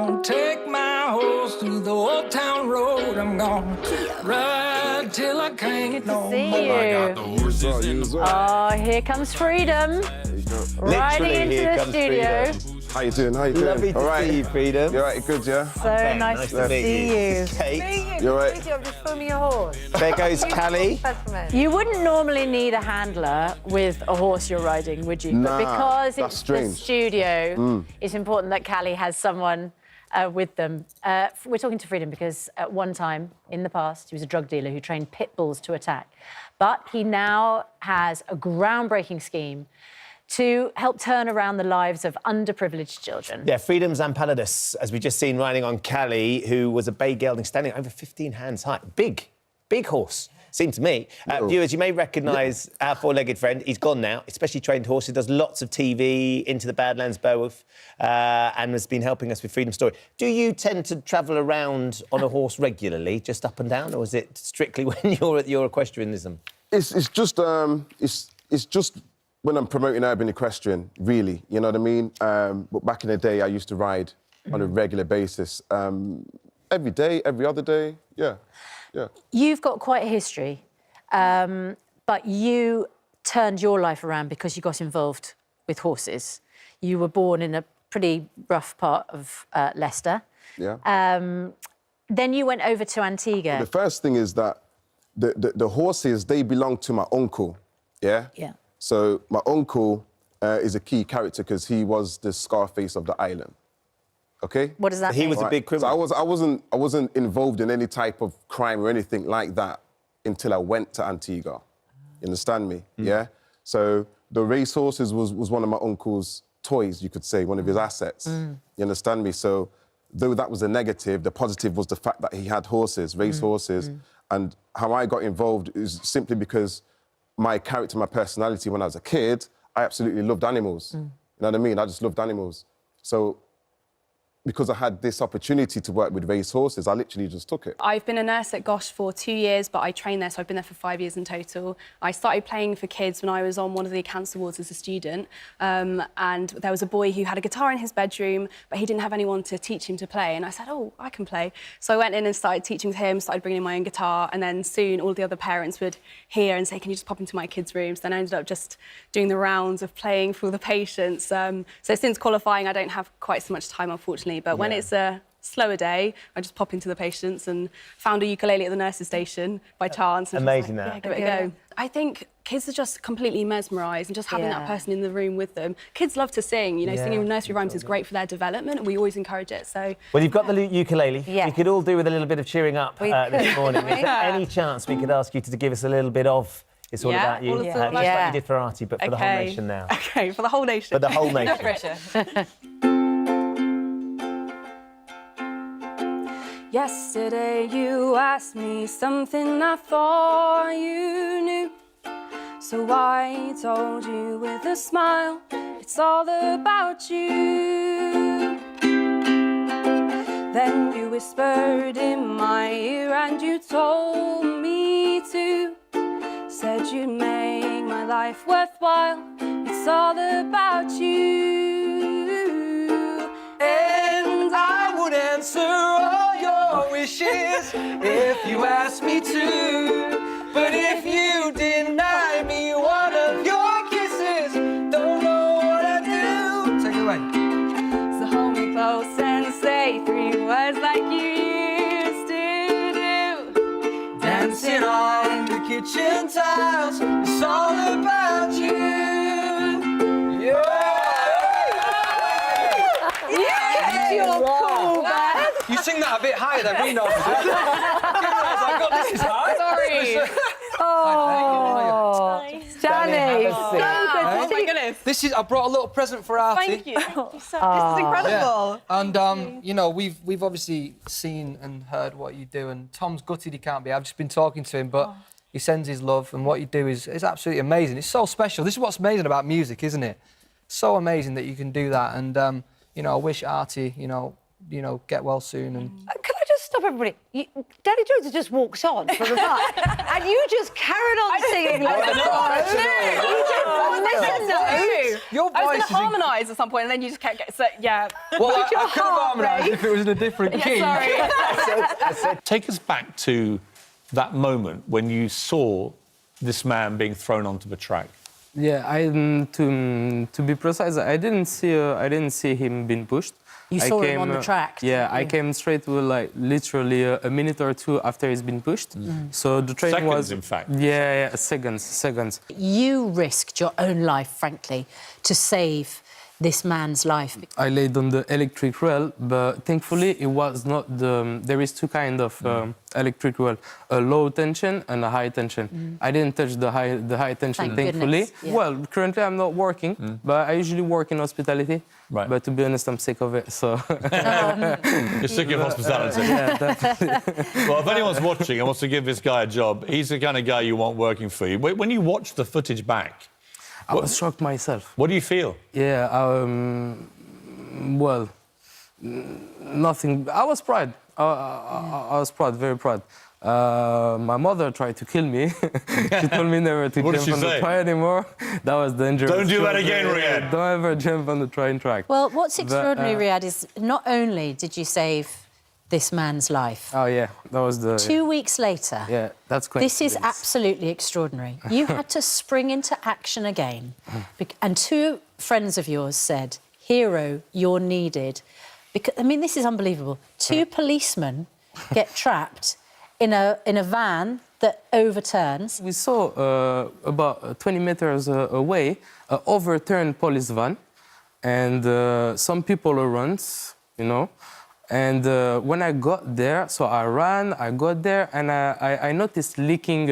gonna take my horse through the old town road. I'm gonna ride till I can't no more. Oh, here comes freedom. Riding into the studio. How you doing? How you doing? Lovely to see you, Freedom. You all right? Good, yeah? So nice to see you. Kate. You all right? I'm just filming your horse. There goes Callie. You wouldn't normally need a handler with a horse you're riding, would you? Nah, but because that's it's strange. the studio, it's important that Callie has someone with them. We're talking to Freedom because at one time in the past, he was a drug dealer who trained pit bulls to attack. But he now has a groundbreaking scheme to help turn around the lives of underprivileged children. Yeah, Freedom's Ampalidus, as we've just seen riding on Callie, who was a bay gelding standing over 15 hands high. Big horse, seemed to me. Viewers, you may recognise our four-legged friend. He's gone now, especially trained horse. He does lots of TV, Into the Badlands, Beowulf, and has been helping us with Freedom's story. Do you tend to travel around on a horse regularly, just up and down, or is it strictly when you're at your equestrianism? It's just when I'm promoting urban equestrian, really, you know what I mean? But back in the day, I used to ride on a regular basis. Every day, every other day, yeah. You've got quite a history, but you turned your life around because you got involved with horses. You were born in a pretty rough part of Leicester. Yeah. Then you went over to Antigua. The first thing is that the horses, they belong to my uncle, yeah? Yeah. So my uncle is a key character because he was the Scarface of the island. Okay? What does that mean? He was a big criminal. So I wasn't involved in any type of crime or anything like that until I went to Antigua. You understand me? Yeah? So the racehorses was one of my uncle's toys, you could say, one of his assets. You understand me? So though that was a negative, the positive was the fact that he had horses, racehorses. And how I got involved is simply because my character, my personality when I was a kid, I absolutely loved animals. You know what I mean? I just loved animals. So because I had this opportunity to work with race horses, I literally just took it. I've been a nurse at Gosh for 2 years, but I trained there, so I've been there for 5 years in total. I started playing for kids when I was on one of the Cancer Awards as a student, and there was a boy who had a guitar in his bedroom, but he didn't have anyone to teach him to play, and I said, oh, I can play. So I went in and started teaching with him, started bringing in my own guitar, and then soon all the other parents would hear and say, can you just pop into my kids' rooms? Then I ended up just doing the rounds of playing for all the patients. So since qualifying, I don't have quite so much time, unfortunately, but when it's a slower day, I just pop into the patients and found a ukulele at the nurse's station by chance. And Amazing like, that. Yeah, give it a go. I think kids are just completely mesmerised and just having that person in the room with them. Kids love to sing, you know, singing nursery rhymes is great for their development and we always encourage it, so... Well, you've got the ukulele. Yeah. We could all do with a little bit of cheering up this morning. Is there any chance we could ask you to give us a little bit of It's All About You? Just like you did for Artie, but for the whole nation now. OK, for the whole nation. For the whole nation. No pressure. Yesterday you asked me something I thought you knew. So I told you with a smile, it's all about you. Then you whispered in my ear and you told me to. Said you'd make my life worthwhile, it's all about you. And I would answer all your wishes if you asked me to. But if you deny me one of your kisses, don't know what I'd do. Take it away. So hold me close and say 3 words like you used to do. Dancing on the kitchen tiles, it's all about you. You sing that a bit higher than we know. I got this is high. Sorry. Danny, so good. Oh my goodness. This is. I brought a little present for Artie. Thank you. This is incredible. Yeah. And you know, we've obviously seen and heard what you do, and Tom's gutted he can't be. I've just been talking to him, but he sends his love, and what you do is absolutely amazing. It's so special. This is what's amazing about music, isn't it? So amazing that you can do that, and you know, I wish Artie, you know, get well soon. And Can I just stop everybody? Danny Jones just walked on from the back, and you just carried on singing like Your I was going voice to is harmonise at some point, and then you just kept getting... So, yeah. Well, I Your could have heart harmonised rate. if it was in a different key. Sorry. Take us back to that moment when you saw this man being thrown onto the track. Yeah, to be precise, I didn't see him being pushed. You saw him on the track. Yeah, I came straight to like literally a minute or two after he's been pushed. So the train Seconds, was in fact. Yeah, seconds. You risked your own life, frankly, to save this man's life. I laid on the electric rail, but thankfully it was not the. There is two kind of electric rail: a low tension and a high tension. I didn't touch the high tension, Thank thankfully. goodness, yeah. Well, currently I'm not working, but I usually work in hospitality. Right. But to be honest, I'm sick of it. So. You're sick of hospitality. Yeah, definitely. Well, if anyone's watching and wants to give this guy a job, he's the kind of guy you want working for you. When you watch the footage back, I was shocked myself. what do you feel? Yeah, well, nothing. I was proud. I was proud, very proud. My mother tried to kill me. She told me never to What did jump she on say? the train anymore. That was dangerous. Don't do that again, Reid. Don't ever jump on the train track. Well, what's extraordinary, Reid, is not only did you save this man's life, Oh yeah, that was the. 2 weeks later, Yeah, that's quite. this is absolutely extraordinary. You had to spring into action again. And two friends of yours said, "Hero, you're needed." Because, I mean, this is unbelievable. Two policemen get trapped in a van that overturns. We saw about 20 meters away an overturned police van, and some people around, you know. And when I got there, so I ran, I got there, and I noticed leaking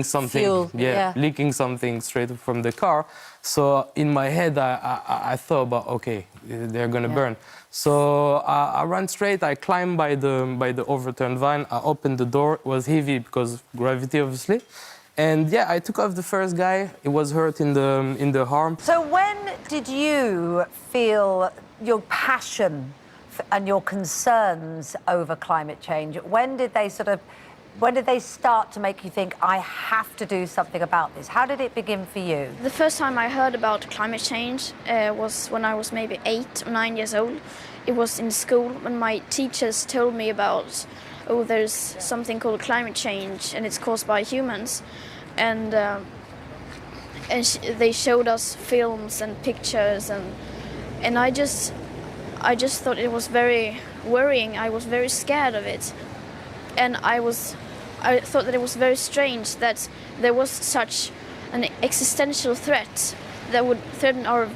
something. Fuel, yeah. Leaking something straight from the car. So in my head, I thought about, okay, they're gonna burn. So I ran straight. I climbed by the overturned van. I opened the door. It was heavy because of gravity, obviously. And yeah, I took off the first guy. He was hurt in the arm. So when did you feel your passion and your concerns over climate change? When did they start to make you think, I have to do something about this? How did it begin for you? The first time I heard about climate change was when I was maybe 8 or 9 years old. It was in school when my teachers told me about, oh, there's something called climate change and it's caused by humans. And they showed us films and pictures, and I just thought it was very worrying. I was very scared of it. And I thought that it was very strange that there was such an existential threat that would threaten our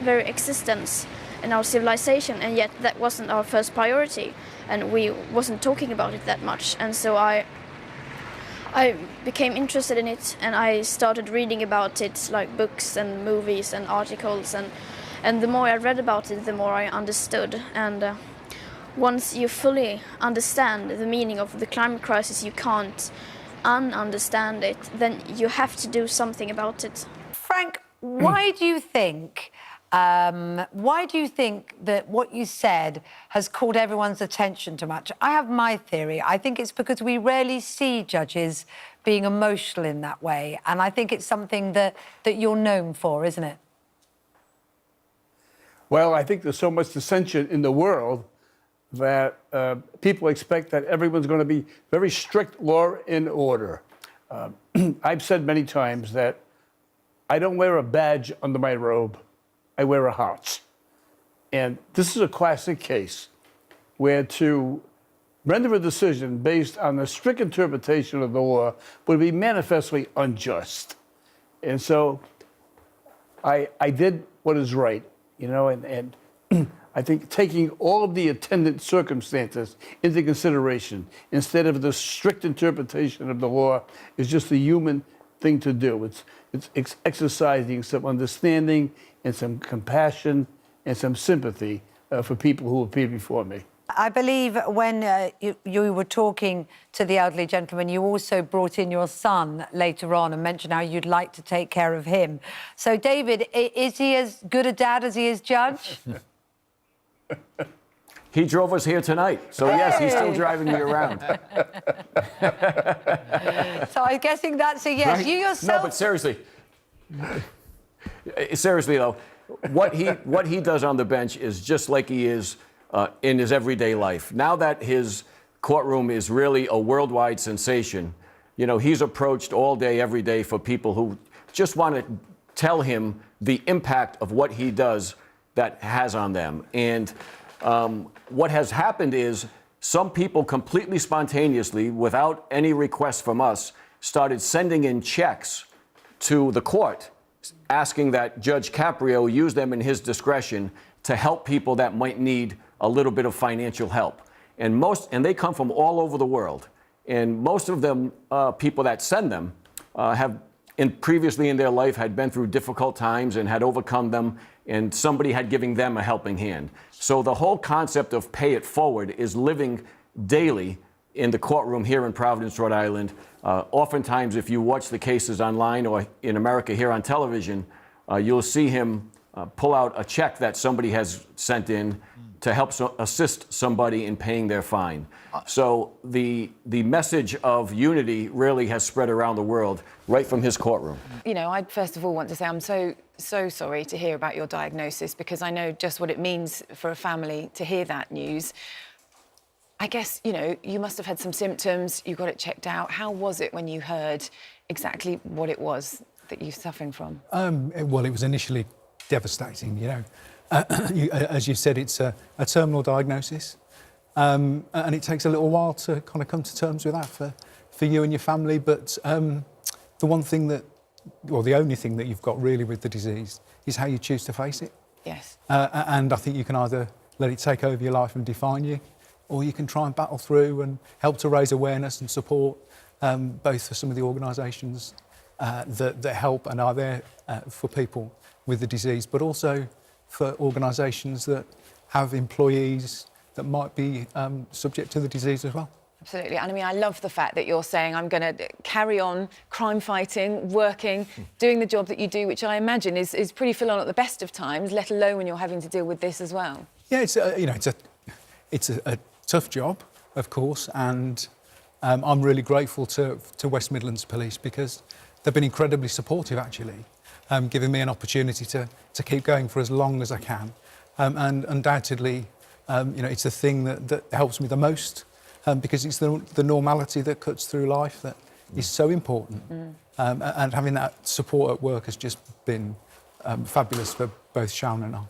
very existence and our civilization, and yet that wasn't our first priority, and we wasn't talking about it that much. And so I became interested in it, and I started reading about it, like books and movies and articles, and the more I read about it, the more I understood. And once you fully understand the meaning of the climate crisis, you can't un-understand it. Then you have to do something about it. Frank, why do you think that what you said has caught everyone's attention too much? I have my theory. I think it's because we rarely see judges being emotional in that way, and I think it's something that you're known for, isn't it? Well, I think there's so much dissension in the world that people expect that everyone's going to be very strict law and order. I've said many times that I don't wear a badge under my robe. I wear a heart. And this is a classic case where to render a decision based on a strict interpretation of the law would be manifestly unjust. And so I did what is right, you know, and I think taking all of the attendant circumstances into consideration instead of the strict interpretation of the law is just a human thing to do. It's exercising some understanding and some compassion and some sympathy for people who appear before me. I believe when you were talking to the elderly gentleman, you also brought in your son later on and mentioned how you'd like to take care of him. So, David, is he as good a dad as he is judge? He drove us here tonight, so yes, he's still driving me around. So I'm guessing that's a yes. Right? You yourself... No, but seriously, Seriously, though, what he does on the bench is just like he is in his everyday life. Now that his courtroom is really a worldwide sensation, you know, he's approached all day, every day for people who just want to tell him the impact of what he does that has on them. And what has happened is some people completely spontaneously, without any request from us, started sending in checks to the court, asking that Judge Caprio use them in his discretion to help people that might need a little bit of financial help. And they come from all over the world. And most of them, people that send them, have previously in their life had been through difficult times and had overcome them, and somebody had given them a helping hand. So the whole concept of pay it forward is living daily in the courtroom here in Providence, Rhode Island. Oftentimes, if you watch the cases online or in America here on television, you'll see him pull out a check that somebody has sent in to help assist somebody in paying their fine. So the message of unity really has spread around the world right from his courtroom. You know, I first of all want to say I'm so sorry to hear about your diagnosis, because I know just what it means for a family to hear that news. I guess, you know, you must have had some symptoms, you got it checked out. How was it when you heard exactly what it was that you're suffering from? Well, it was initially devastating, you know. As you said, it's a terminal diagnosis, and it takes a little while to kind of come to terms with that for you and your family. But the one thing that, or the only thing that you've got really with the disease is how you choose to face it. Yes. And I think you can either let it take over your life and define you, or you can try and battle through and help to raise awareness and support, both for some of the organisations that help and are there for people with the disease, but also for organisations that have employees that might be subject to the disease as well. Absolutely. And I mean, I love the fact that you're saying, I'm going to carry on crime fighting, working, doing the job that you do, which I imagine is pretty full on at the best of times, let alone when you're having to deal with this as well. Yeah, it's a tough job, of course, and I'm really grateful to West Midlands Police, because they've been incredibly supportive, actually, giving me an opportunity to keep going for as long as I can. And undoubtedly, you know, it's the thing that helps me the most, because it's the normality that cuts through life that is so important. And having that support at work has just been fabulous for both Shaun and I.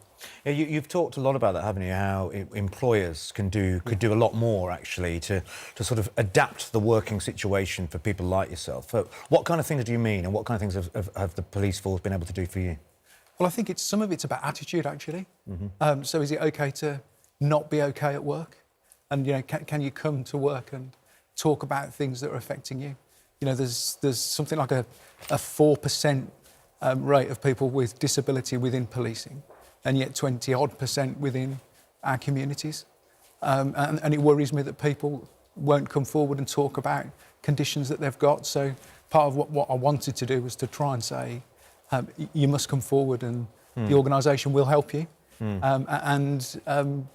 Yeah, you've talked a lot about that, haven't you? How employers could do a lot more, actually, to sort of adapt the working situation for people like yourself. What kind of things do you mean, and what kind of things have the police force been able to do for you? Well, I think some of it's about attitude, actually. So is it OK to not be OK at work? And, you know, can you come to work and talk about things that are affecting you? You know, there's something like a 4% rate of people with disability within policing, and yet 20-odd% within our communities. And it worries me that people won't come forward and talk about conditions that they've got. So part of what I wanted to do was to try and say, you must come forward, and the organisation will help you and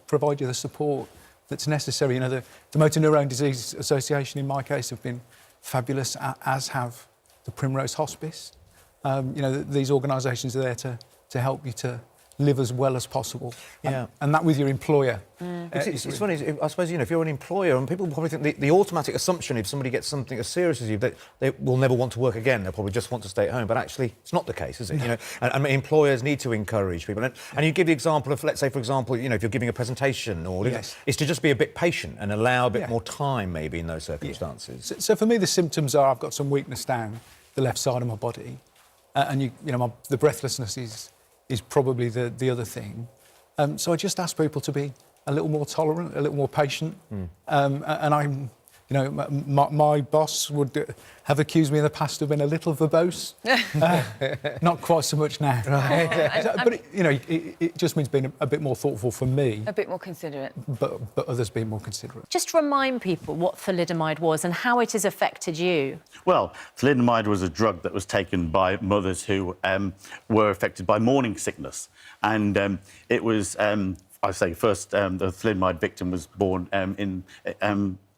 provide you the support that's necessary. You know, the Motor Neurone Disease Association, in my case, have been fabulous, as have the Primrose Hospice. You know, these organisations are there to help you to live as well as possible. Yeah. And that with your employer. It's funny, I suppose, you know, if you're an employer, and people probably think the automatic assumption, if somebody gets something as serious as you, that they will never want to work again, they'll probably just want to stay at home. But actually, it's not the case, is it? You know, and employers need to encourage people. And you give the example of, let's say, for example, you know, if you're giving a presentation, or it's to just be a bit patient and allow a bit more time, maybe, in those circumstances. So for me, the symptoms are I've got some weakness down the left side of my body, and you know, the breathlessness is probably the other thing. So I just ask people to be a little more tolerant, a little more patient. And I'm, you know, my boss would have accused me in the past of being a little verbose. Not quite so much now. But, you know, it just means being a bit more thoughtful for me. A bit more considerate. But others being more considerate. Just remind people what thalidomide was and how it has affected you. Well, thalidomide was a drug that was taken by mothers who were affected by morning sickness. And it was, I say first, the thalidomide victim was born in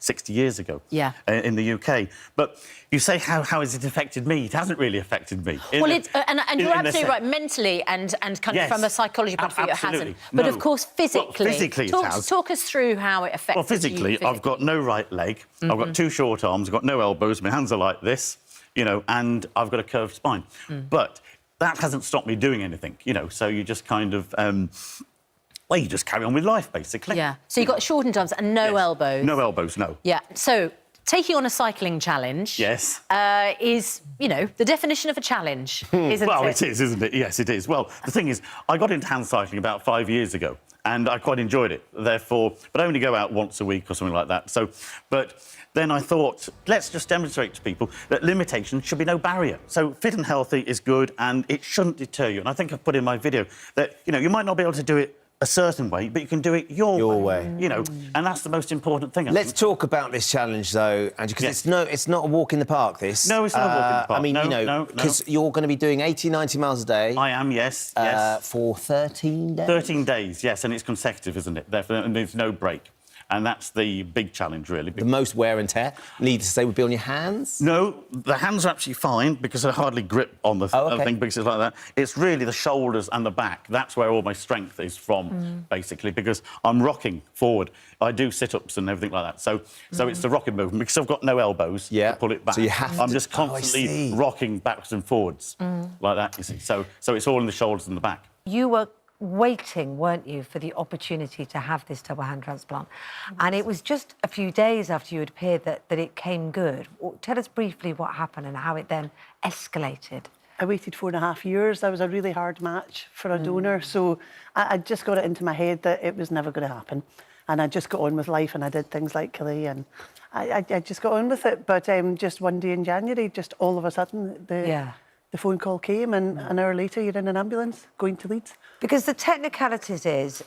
60 years ago in the UK. But you say, how has it affected me? It hasn't really affected me. Well, and you're absolutely right, mentally and kind of from a psychology point of view, it hasn't. But of course, physically, physically talk us through how it affects you. Well, physically, I've got no right leg, I've got 2 short arms, I've got no elbows, my hands are like this, you know, and I've got a curved spine. But that hasn't stopped me doing anything, you know, so you just kind of... well, you just carry on with life, basically. Yeah. So you've got shortened arms and no elbows. No elbows, no. Yeah. So taking on a cycling challenge is, you know, the definition of a challenge, isn't it? Well, it is, isn't it? Yes, it is. Well, the thing is, I got into hand cycling about 5 years ago, and I quite enjoyed it. Therefore, but I only go out once a week or something like that. So, but then I thought, let's just demonstrate to people that limitation should be no barrier. So fit and healthy is good, and it shouldn't deter you. And I think I've put in my video that, you know, you might not be able to do it a certain way, but you can do it your way. You know, and that's the most important thing. Let's talk about this challenge, though, Andrew, because it's not a walk in the park, this. No, it's not a walk in the park. I mean, you know, because you're going to be doing 80, 90 miles a day. I am, yes. For 13 days? 13 days, yes, and it's consecutive, isn't it? And there's no break. And that's the big challenge, really. The most wear and tear, needless to say, would be on your hands? No, the hands are actually fine because I hardly grip on the thing because it's like that. It's really the shoulders and the back. That's where all my strength is from, basically, because I'm rocking forward. I do sit-ups and everything like that. So it's the rocking movement because I've got no elbows to pull it back. So you have I'm just constantly rocking backwards and forwards like that, you see. So it's all in the shoulders and the back. You were waiting, weren't you, for the opportunity to have this double hand transplant? And it was just a few days after you had appeared that it came good. Tell us briefly what happened and how it then escalated. I waited 4.5 years. That was a really hard match for a donor. So I just got it into my head that it was never going to happen. And I just got on with life and I did things like Killy and I just got on with it. But just one day in January, just all of a sudden, the phone call came and an hour later you're in an ambulance going to Leeds. Because the technicalities is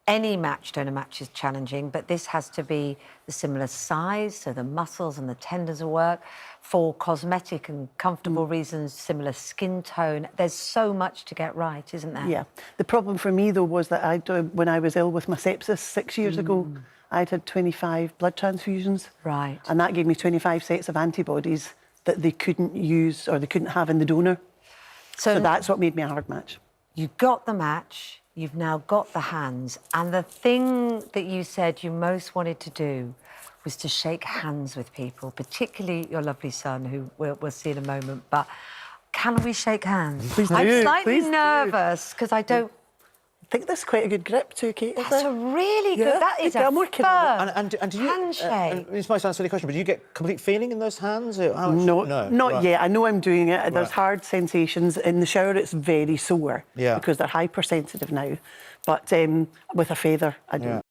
any donor match is challenging, but this has to be the similar size, so the muscles and the tendons will work. For cosmetic and comfortable reasons, similar skin tone. There's so much to get right, isn't there? Yeah. The problem for me, though, was that when I was ill with my sepsis 6 years ago, I'd had 25 blood transfusions. Right. And that gave me 25 sets of antibodies that they couldn't use or they couldn't have in the donor. So that's what made me a hard match. You got the match, you've now got the hands, and the thing that you said you most wanted to do was to shake hands with people, particularly your lovely son, who we'll see in a moment. But can we shake hands? Please do. I'm slightly nervous because I don't... I think that's quite a good grip too, Kate. That's a really good... That is a firm and do you, handshake. This might sound a silly question, but do you get complete feeling in those hands? No, not yet. I know I'm doing it. There's hard sensations. In the shower, it's very sore because they're hypersensitive now. But with a feather, I don't.